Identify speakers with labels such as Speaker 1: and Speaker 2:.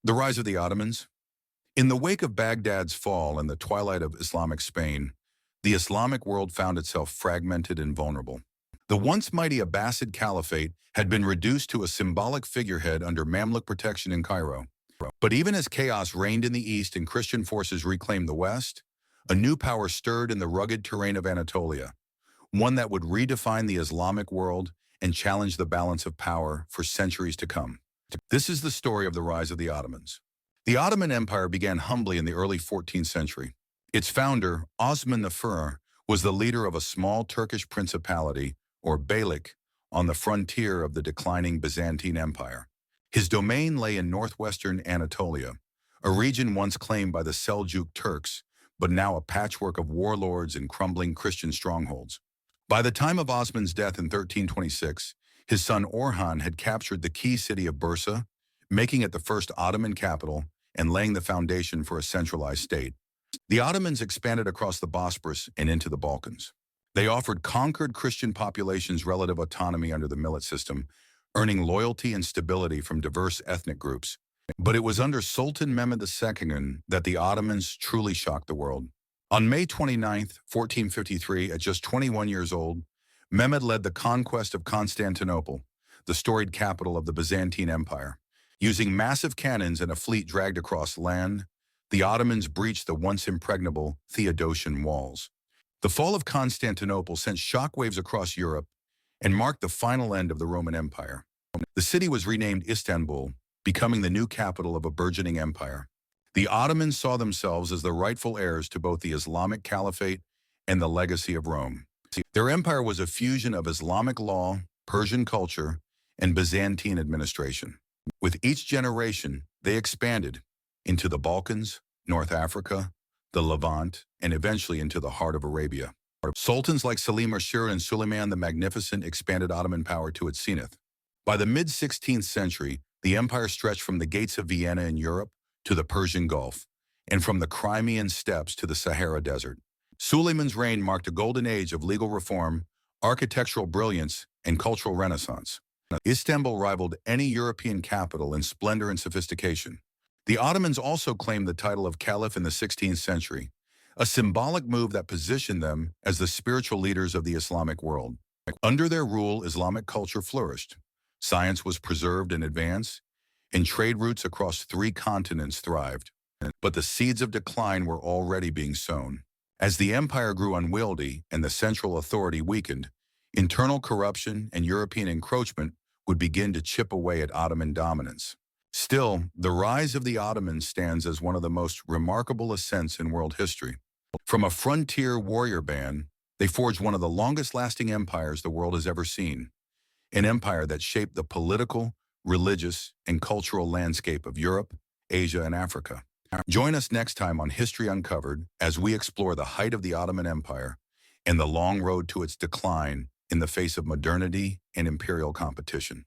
Speaker 1: The rise of the Ottomans. In the wake of Baghdad's fall and the twilight of Islamic Spain, the Islamic world found itself fragmented and vulnerable. The once mighty Abbasid Caliphate had been reduced to a symbolic figurehead under Mamluk protection in Cairo. But even as chaos reigned in the east and Christian forces reclaimed the west, a new power stirred in the rugged terrain of Anatolia, one that would redefine the Islamic world and challenge the balance of power for centuries to come. This is the story of the rise of the Ottomans. The Ottoman Empire began humbly in the early 14th century. Its founder, Osman I, was the leader of a small Turkish principality, or beylik, on the frontier of the declining Byzantine Empire. His domain lay in northwestern Anatolia, a region once claimed by the Seljuk Turks, but now a patchwork of warlords and crumbling Christian strongholds. By the time of Osman's death in 1326, his son Orhan had captured the key city of Bursa, making it the first Ottoman capital and laying the foundation for a centralized state. The Ottomans expanded across the Bosporus and into the Balkans. They offered conquered Christian populations relative autonomy under the millet system, earning loyalty and stability from diverse ethnic groups. But it was under Sultan Mehmed II that the Ottomans truly shocked the world. On May 29, 1453, at just 21 years old, Mehmed led the conquest of Constantinople, the storied capital of the Byzantine Empire. Using massive cannons and a fleet dragged across land, the Ottomans breached the once impregnable Theodosian walls. The fall of Constantinople sent shockwaves across Europe and marked the final end of the Roman Empire. The city was renamed Istanbul, becoming the new capital of a burgeoning empire. The Ottomans saw themselves as the rightful heirs to both the Islamic Caliphate and the legacy of Rome. Their empire was a fusion of Islamic law, Persian culture, and Byzantine administration. With each generation, they expanded into the Balkans, North Africa, the Levant, and eventually into the heart of Arabia. Sultans like Selim Ashur and Suleiman the Magnificent expanded Ottoman power to its zenith. By the mid-16th century, the empire stretched from the gates of Vienna in Europe to the Persian Gulf, and from the Crimean steppes to the Sahara Desert. Suleiman's reign marked a golden age of legal reform, architectural brilliance, and cultural renaissance. Istanbul rivaled any European capital in splendor and sophistication. The Ottomans also claimed the title of Caliph in the 16th century, a symbolic move that positioned them as the spiritual leaders of the Islamic world. Under their rule, Islamic culture flourished. Science was preserved and advanced, and trade routes across 3 continents thrived. But the seeds of decline were already being sown. As the empire grew unwieldy and the central authority weakened, internal corruption and European encroachment would begin to chip away at Ottoman dominance. Still, the rise of the Ottomans stands as one of the most remarkable ascents in world history. From a frontier warrior band, they forged one of the longest-lasting empires the world has ever seen, an empire that shaped the political, religious, and cultural landscape of Europe, Asia, and Africa. Join us next time on History Uncovered as we explore the height of the Ottoman Empire and the long road to its decline in the face of modernity and imperial competition.